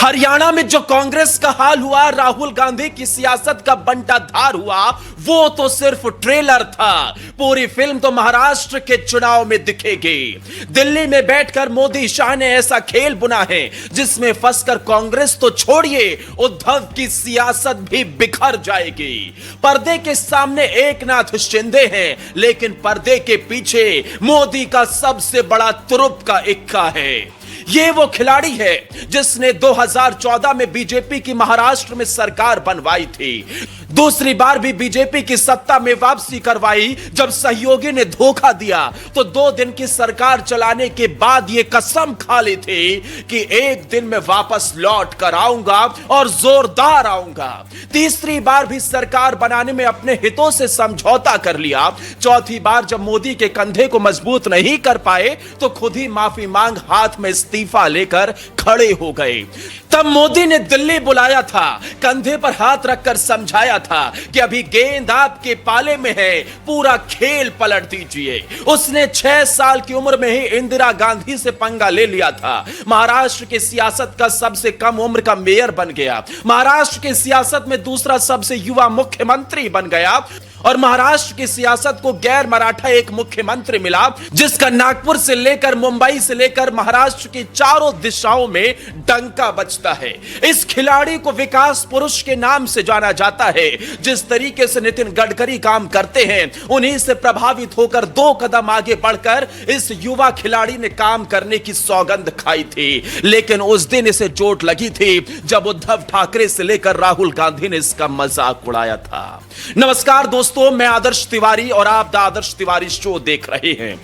हरियाणा में जो कांग्रेस का हाल हुआ, राहुल गांधी की सियासत का बंटाधार हुआ, वो तो सिर्फ ट्रेलर था। पूरी फिल्म तो महाराष्ट्र के चुनाव में दिखेगी। दिल्ली में बैठकर मोदी शाह ने ऐसा खेल बुना है जिसमें फंसकर कांग्रेस तो छोड़िए, उद्धव की सियासत भी बिखर जाएगी। पर्दे के सामने एकनाथ शिंदे हैं, लेकिन पर्दे के पीछे मोदी का सबसे बड़ा तुरुप का इक्का है। ये वो खिलाड़ी है जिसने 2014 में बीजेपी की महाराष्ट्र में सरकार बनवाई थी। दूसरी बार भी बीजेपी की सत्ता में वापसी करवाई। जब सहयोगी ने धोखा दिया तो 2 दिन की सरकार चलाने के बाद यह कसम खा ली थी कि एक दिन में वापस लौट कर आऊंगा और जोरदार आऊंगा। तीसरी बार भी सरकार बनाने में अपने हितों से समझौता कर लिया। चौथी बार जब मोदी के कंधे को मजबूत नहीं कर पाए तो खुद ही माफी मांग हाथ में इस्तीफा लेकर खड़े हो गए। तब मोदी ने दिल्ली बुलाया था, कंधे पर हाथ रखकर समझाया था कि अभी गेंद आपके पाले में है, पूरा खेल पलट दीजिए। उसने 6 साल की उम्र में ही इंदिरा गांधी से पंगा ले लिया था। महाराष्ट्र की सियासत का सबसे कम उम्र का मेयर बन गया, महाराष्ट्र की सियासत में दूसरा सबसे युवा मुख्यमंत्री बन गया और महाराष्ट्र की सियासत को गैर मराठा एक मुख्यमंत्री मिला जिसका नागपुर से लेकर मुंबई से लेकर महाराष्ट्र की चारों दिशाओं में डंका बजता है। इस खिलाड़ी को विकास पुरुष के नाम से जाना जाता है। जिस तरीके से नितिन गडकरी काम करते हैं, उन्हीं से प्रभावित होकर 2 कदम आगे बढ़कर इस युवा खिलाड़ी ने काम करने की सौगंध खाई थी। लेकिन उस दिन इसे चोट लगी थी जब उद्धव ठाकरे से लेकर राहुल गांधी ने इसका मजाक उड़ाया था। नमस्कार दोस्तों, मैं आदर्श तिवारी और आप द आदर्श तिवारी शो देख रहे हैं।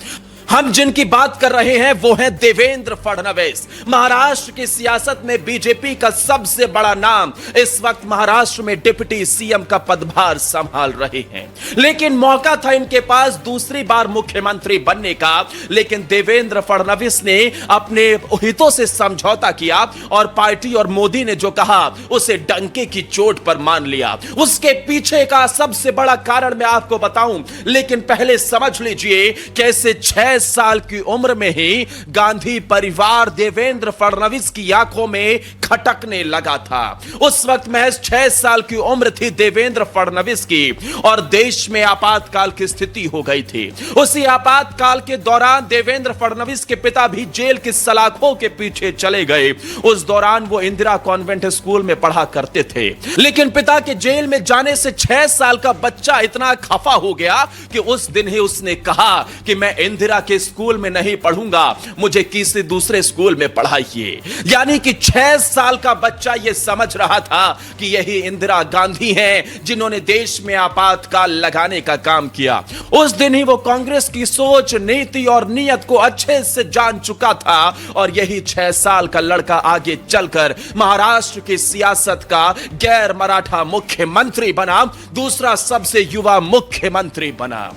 हम जिनकी बात कर रहे हैं वो है देवेंद्र फडणवीस। महाराष्ट्र की सियासत में बीजेपी का सबसे बड़ा नाम इस वक्त महाराष्ट्र में डिप्टी सीएम का पदभार संभाल रहे हैं। लेकिन मौका था इनके पास दूसरी बार मुख्यमंत्री बनने का, लेकिन देवेंद्र फडणवीस ने अपने हितों से समझौता किया और पार्टी और मोदी ने जो कहा उसे डंके की चोट पर मान लिया। उसके पीछे का सबसे बड़ा कारण मैं आपको बताऊं, लेकिन पहले समझ लीजिए कैसे 6 साल की उम्र में ही गांधी परिवार देवेंद्र फडणवीस की आंखों में खटकने लगा था। उस वक्त महज 6 साल की उम्र थी देवेंद्र फडणवीस की और देश में आपातकाल की स्थिति हो गई थी। उसी आपातकाल के दौरान देवेंद्र फडणवीस के पिता भी जेल की सलाखों के पीछे चले गए। उस दौरान वो इंदिरा कॉन्वेंट स्कूल में पढ़ा करते थे, लेकिन पिता के जेल में जाने से 6 साल का बच्चा इतना खफा हो गया कि उस दिन ही उसने कहा कि मैं इंदिरा के स्कूल में नहीं पढ़ूंगा, मुझे किसी दूसरे स्कूल में पढ़ाइए। यानी कि 6 साल का बच्चा यह समझ रहा था कि यही इंदिरा गांधी हैं जिन्होंने देश में आपातकाल लगाने का काम किया। उस दिन ही वो कांग्रेस की सोच, नीति और नीयत को अच्छे से जान चुका था और यही 6 साल का लड़का आगे चलकर महाराष्ट्र की सियासत का गैर मराठा मुख्यमंत्री बना, दूसरा सबसे युवा मुख्यमंत्री बना।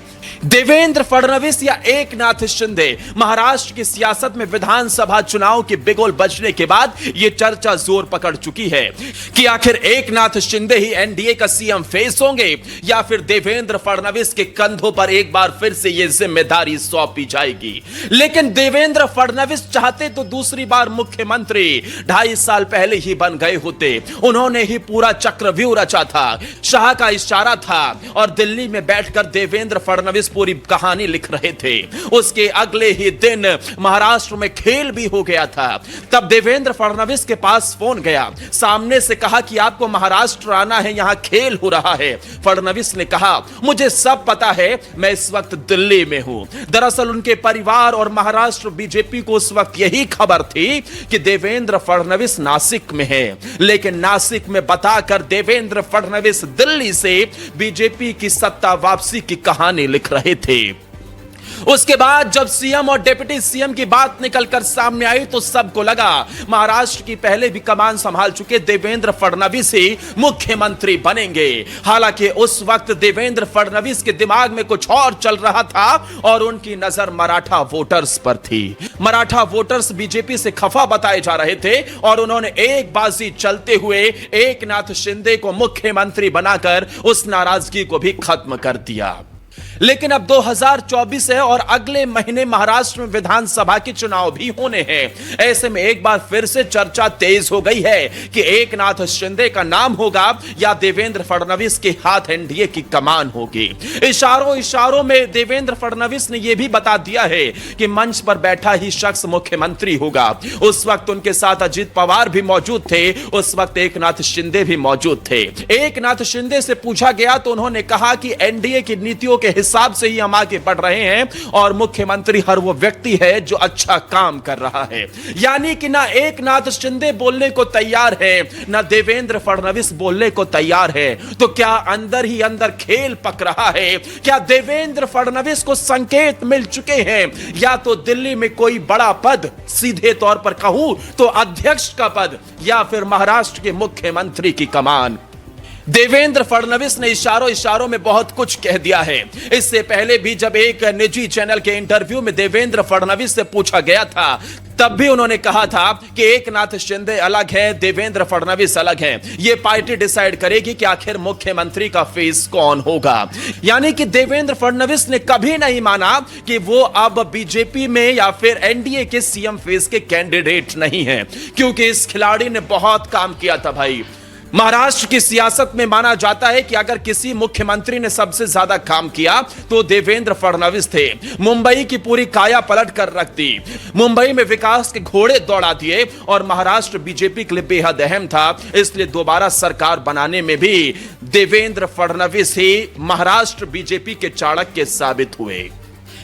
देवेंद्र फडणवीस या एकनाथ शिंदे महाराष्ट्र की सियासत में विधानसभा चुनाव के बिगुल बजने के बाद यह चर्चा जोर पकड़ चुकी है कि आखिर एकनाथ शिंदे ही एनडीए का सीएम फेस होंगे या फिर देवेंद्र फडणवीस के कंधों पर एक बार फिर से यह जिम्मेदारी सौंपी जाएगी। लेकिन देवेंद्र फडणवीस चाहते तो दूसरी बार मुख्यमंत्री 2.5 साल पहले ही बन गए होते। उन्होंने ही पूरा चक्रव्यूह रचा था, शाह का इशारा था और दिल्ली में बैठकर देवेंद्र फडणवीस पूरी कहानी लिख रहे थे। उसके अगले ही दिन महाराष्ट्र में खेल भी हो गया था। तब देवेंद्र फडणवीस के पास फोन गया, सामने से कहा कि आपको महाराष्ट्र आना है, यहां खेल हो रहा है। फडणवीस ने कहा मुझे सब पता है, मैं इस वक्त दिल्ली में हूं। दरअसल उनके परिवार और महाराष्ट्र बीजेपी को उस वक्त यही खबर थी कि देवेंद्र फडणवीस नासिक में है, लेकिन नासिक में बताकर देवेंद्र फडणवीस दिल्ली से बीजेपी की सत्ता वापसी की कहानी लिख रहे थे। उसके बाद जब सीएम और डिप्टी सीएम की बात निकलकर सामने आई तो सबको लगा महाराष्ट्र की पहले भी कमान संभाल चुके देवेंद्र फडणवीस ही मुख्यमंत्री बनेंगे। हालांकि उस वक्त देवेंद्र फडणवीस के दिमाग में कुछ और चल रहा था और उनकी नजर मराठा वोटर्स पर थी। मराठा वोटर्स बीजेपी से खफा बताए जा रहे थे और उन्होंने एक बाजी चलते हुए एकनाथ शिंदे को मुख्यमंत्री बनाकर उस नाराजगी को भी खत्म कर दिया। लेकिन अब 2024 है और अगले महीने महाराष्ट्र में विधानसभा के चुनाव भी होने हैं। ऐसे में एक बार फिर से चर्चा तेज हो गई है कि एकनाथ शिंदे का नाम होगा या देवेंद्र फडणवीस के हाथ एनडीए की कमान होगी। इशारों में देवेंद्र फडणवीस ने यह भी बता दिया है कि मंच पर बैठा ही शख्स मुख्यमंत्री होगा। उस वक्त उनके साथ अजीत पवार भी मौजूद थे, उस वक्त एकनाथ शिंदे भी मौजूद थे। एकनाथ शिंदे से पूछा गया तो उन्होंने कहा कि एनडीए की नीतियों के हिसाब से ही हम आगे बढ़ रहे हैं और मुख्यमंत्री हर वो व्यक्ति है जो अच्छा काम कर रहा है। यानी कि ना एकनाथ शिंदे बोलने को तैयार है, ना देवेंद्र फडणवीस बोलने को तैयार है। तो क्या अंदर ही अंदर खेल पक रहा है? क्या देवेंद्र फडणवीस को संकेत मिल चुके हैं या तो दिल्ली में कोई बड़ा पद, सीधे तौर पर कहूं तो अध्यक्ष का पद, या फिर महाराष्ट्र के मुख्यमंत्री की कमान? देवेंद्र फडणवीस ने इशारों में बहुत कुछ कह दिया है। इससे पहले भी जब एक निजी चैनल के इंटरव्यू में देवेंद्र फडणवीस से पूछा गया था, तब भी उन्होंने कहा था कि एकनाथ शिंदे अलग है, देवेंद्र फडणवीस अलग है। यह पार्टी डिसाइड करेगी कि आखिर मुख्यमंत्री का फेस कौन होगा। यानी कि देवेंद्र फडणवीस ने कभी नहीं माना कि वो अब बीजेपी में या फिर एनडीए के सीएम फेस के कैंडिडेट नहीं है, क्योंकि इस खिलाड़ी ने बहुत काम किया था भाई। महाराष्ट्र की सियासत में माना जाता है कि अगर किसी मुख्यमंत्री ने सबसे ज्यादा काम किया तो देवेंद्र फडणवीस थे। मुंबई की पूरी काया पलट कर रख दी, मुंबई में विकास के घोड़े दौड़ा दिए और महाराष्ट्र बीजेपी के लिए बेहद अहम था। इसलिए दोबारा सरकार बनाने में भी देवेंद्र फडणवीस ही महाराष्ट्र बीजेपी के चाणक्य साबित हुए।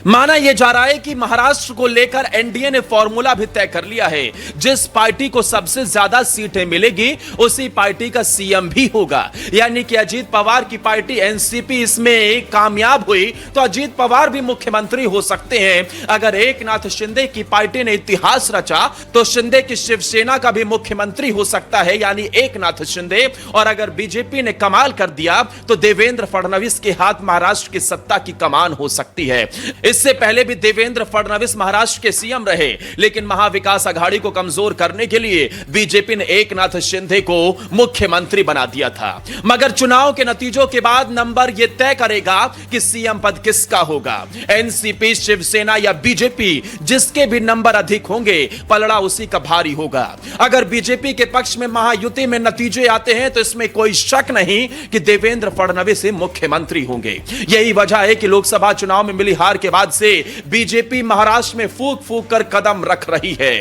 माना यह जा रहा है कि महाराष्ट्र को लेकर एनडीए ने फॉर्मूला भी तय कर लिया है। जिस पार्टी को सबसे ज्यादा सीटें मिलेगी उसी पार्टी का सीएम भी होगा। यानी कि अजीत पवार की पार्टी एनसीपी इसमें कामयाब हुई तो अजीत पवार भी मुख्यमंत्री हो सकते हैं। अगर एकनाथ शिंदे की पार्टी ने इतिहास रचा तो शिंदे की शिवसेना का भी मुख्यमंत्री हो सकता है, यानी एकनाथ शिंदे। और अगर बीजेपी ने कमाल कर दिया तो देवेंद्र फडणवीस के हाथ महाराष्ट्र की सत्ता की कमान हो सकती है। इससे पहले भी देवेंद्र फडणवीस महाराष्ट्र के सीएम रहे, लेकिन महाविकास आघाड़ी को कमजोर करने के लिए बीजेपी ने एकनाथ शिंदे को मुख्यमंत्री बना दिया था। मगर चुनाव के नतीजों के बाद नंबर यह तय करेगा कि सीएम पद किसका होगा। एनसीपी, शिवसेना या बीजेपी, जिसके भी नंबर अधिक होंगे पलड़ा उसी का भारी होगा। अगर बीजेपी के पक्ष में महायुति में नतीजे आते हैं तो इसमें कोई शक नहीं कि देवेंद्र फडणवीस मुख्यमंत्री होंगे। यही वजह है कि लोकसभा चुनाव में मिली हार के बाद से बीजेपी महाराष्ट्र में फूंक फूंक कर कदम रख रही है।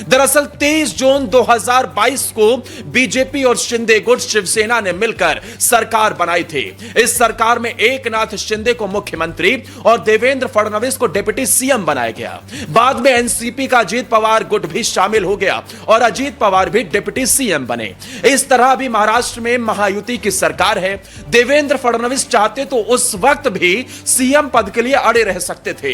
दरअसल 23 जून 2022 को बीजेपी और शिंदे गुट शिवसेना ने मिलकर सरकार बनाई थी। इस सरकार में एकनाथ शिंदे को मुख्यमंत्री और देवेंद्र फडणवीस को डिप्टी सीएम बनाया गया। बाद में एनसीपी का अजीत पवार गुट भी शामिल हो गया और अजीत पवार भी डिप्टी सीएम बने। इस तरह भी महाराष्ट्र में महायुति की सरकार है। देवेंद्र फडणवीस चाहते तो उस वक्त भी सीएम पद के लिए अड़े रह सकते थे,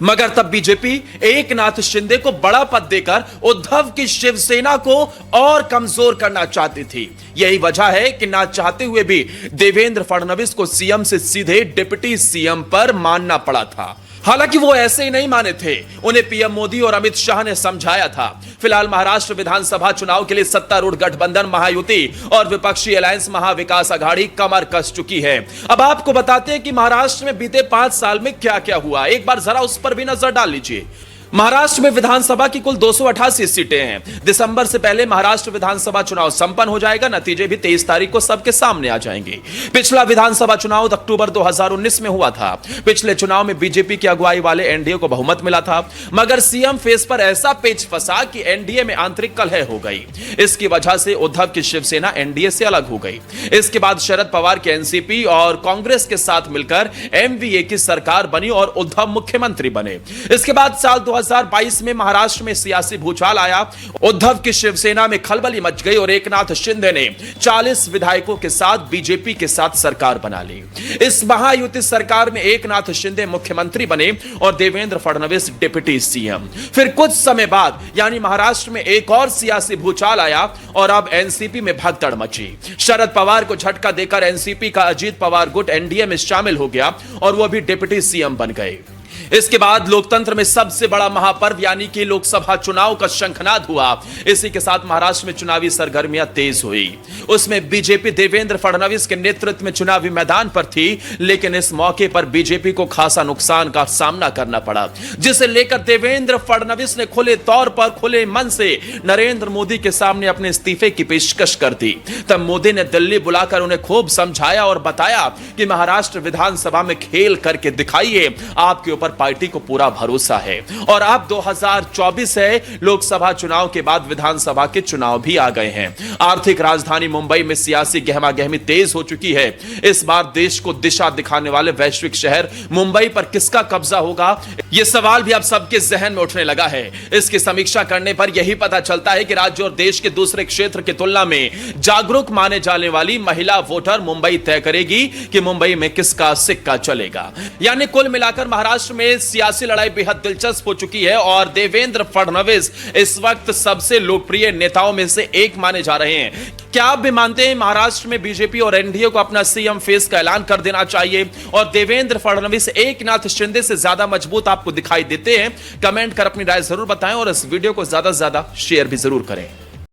मगर तब बीजेपी एकनाथ शिंदे को बड़ा पद देकर उद्धव की शिवसेना को और कमजोर करना चाहती थी। यही वजह है कि ना चाहते हुए भी देवेंद्र फडणवीस को सीएम से सीधे डिप्टी सीएम पर मानना पड़ा था। हालांकि वो ऐसे ही नहीं माने थे, उन्हें पीएम मोदी और अमित शाह ने समझाया था। फिलहाल महाराष्ट्र विधानसभा चुनाव के लिए सत्तारूढ़ गठबंधन महायुति और विपक्षी अलायंस महाविकास आघाड़ी कमर कस चुकी है। अब आपको बताते हैं कि महाराष्ट्र में बीते 5 साल में क्या क्या हुआ, एक बार जरा उस पर भी नजर डाल लीजिए। महाराष्ट्र में विधानसभा की कुल 288 सीटें हैं। दिसंबर से पहले महाराष्ट्र विधानसभा चुनाव संपन्न हो जाएगा। नतीजे भी 23 तारीख को सबके सामने आ जाएंगे। पिछला विधानसभा चुनाव अक्टूबर 2019 में हुआ था। पिछले चुनाव में बीजेपी की अगुवाई वाले एनडीए को बहुमत मिला था, मगर सीएम फेस पर ऐसा पेच फंसा कि एनडीए में आंतरिक कलह हो गई। इसकी वजह से उद्धव की शिवसेना एनडीए से अलग हो गई। इसके बाद शरद पवार की एनसीपी और कांग्रेस के साथ मिलकर एमवीए की सरकार बनी और उद्धव मुख्यमंत्री बने। इसके बाद साल 2022 में महाराष्ट्र में सियासी भूचाल आया। उद्धव की शिवसेना में खलबली मच गई और एकनाथ शिंदे ने 40 विधायकों के साथ बीजेपी के साथ सरकार बना ली। इस महायुति सरकार में एकनाथ शिंदे मुख्यमंत्री बने और देवेंद्र फडणवीस डिप्टी सीएम। फिर कुछ समय बाद यानी महाराष्ट्र में एक और सियासी भूचाल आया और अब एनसीपी में भगदड़ मची। शरद पवार को झटका देकर एनसीपी का अजीत पवार गुट एनडीए में शामिल हो गया और वो भी डिप्टी सीएम बन गए। इसके बाद लोकतंत्र में सबसे बड़ा महापर्व यानी कि लोकसभा चुनाव का शंखनाद हुआ। इसी के साथ महाराष्ट्र में चुनावी सरगर्मियां तेज हुई। उसमें बीजेपी देवेंद्र फडणवीस के नेतृत्व में चुनावी मैदान पर थी, लेकिन इस मौके पर बीजेपी को खासा नुकसान का सामना करना पड़ा, जिसे लेकर देवेंद्र फडणवीस ने खुले तौर पर खुले मन से नरेंद्र मोदी के सामने अपने इस्तीफे की पेशकश कर दी। तब मोदी ने दिल्ली बुलाकर उन्हें खूब समझाया और बताया कि महाराष्ट्र विधानसभा में खेल करके दिखाइए, आपके ऊपर पार्टी को पूरा भरोसा है। और अब 2024 है, लोकसभा चुनाव के बाद विधानसभा के चुनाव भी आ गए हैं। आर्थिक राजधानी मुंबई में सियासी गहमागहमी तेज हो चुकी है। इस बार देश को दिशा दिखाने वाले वैश्विक शहर मुंबई पर किसका कब्जा होगा, यह सवाल भी अब सबके जहन में उठने लगा है। इसकी समीक्षा करने पर यही पता चलता है कि राज्य और देश के दूसरे क्षेत्र की तुलना में जागरूक माने जाने वाली महिला वोटर मुंबई तय करेगी कि मुंबई में किसका सिक्का चलेगा। यानी कुल मिलाकर महाराष्ट्र में सियासी लड़ाई बेहद दिलचस्प हो चुकी है और देवेंद्र फडणवीस इस वक्त सबसे लोकप्रिय नेताओं में से एक माने जा रहे हैं। क्या आप भी मानते हैं महाराष्ट्र में बीजेपी और एनडीए को अपना सीएम फेस का ऐलान कर देना चाहिए और देवेंद्र फडणवीस एकनाथ शिंदे से ज्यादा मजबूत आपको दिखाई देते हैं? कमेंट कर अपनी राय जरूर बताएं और इस वीडियो को ज्यादा से ज्यादा शेयर भी जरूर करें।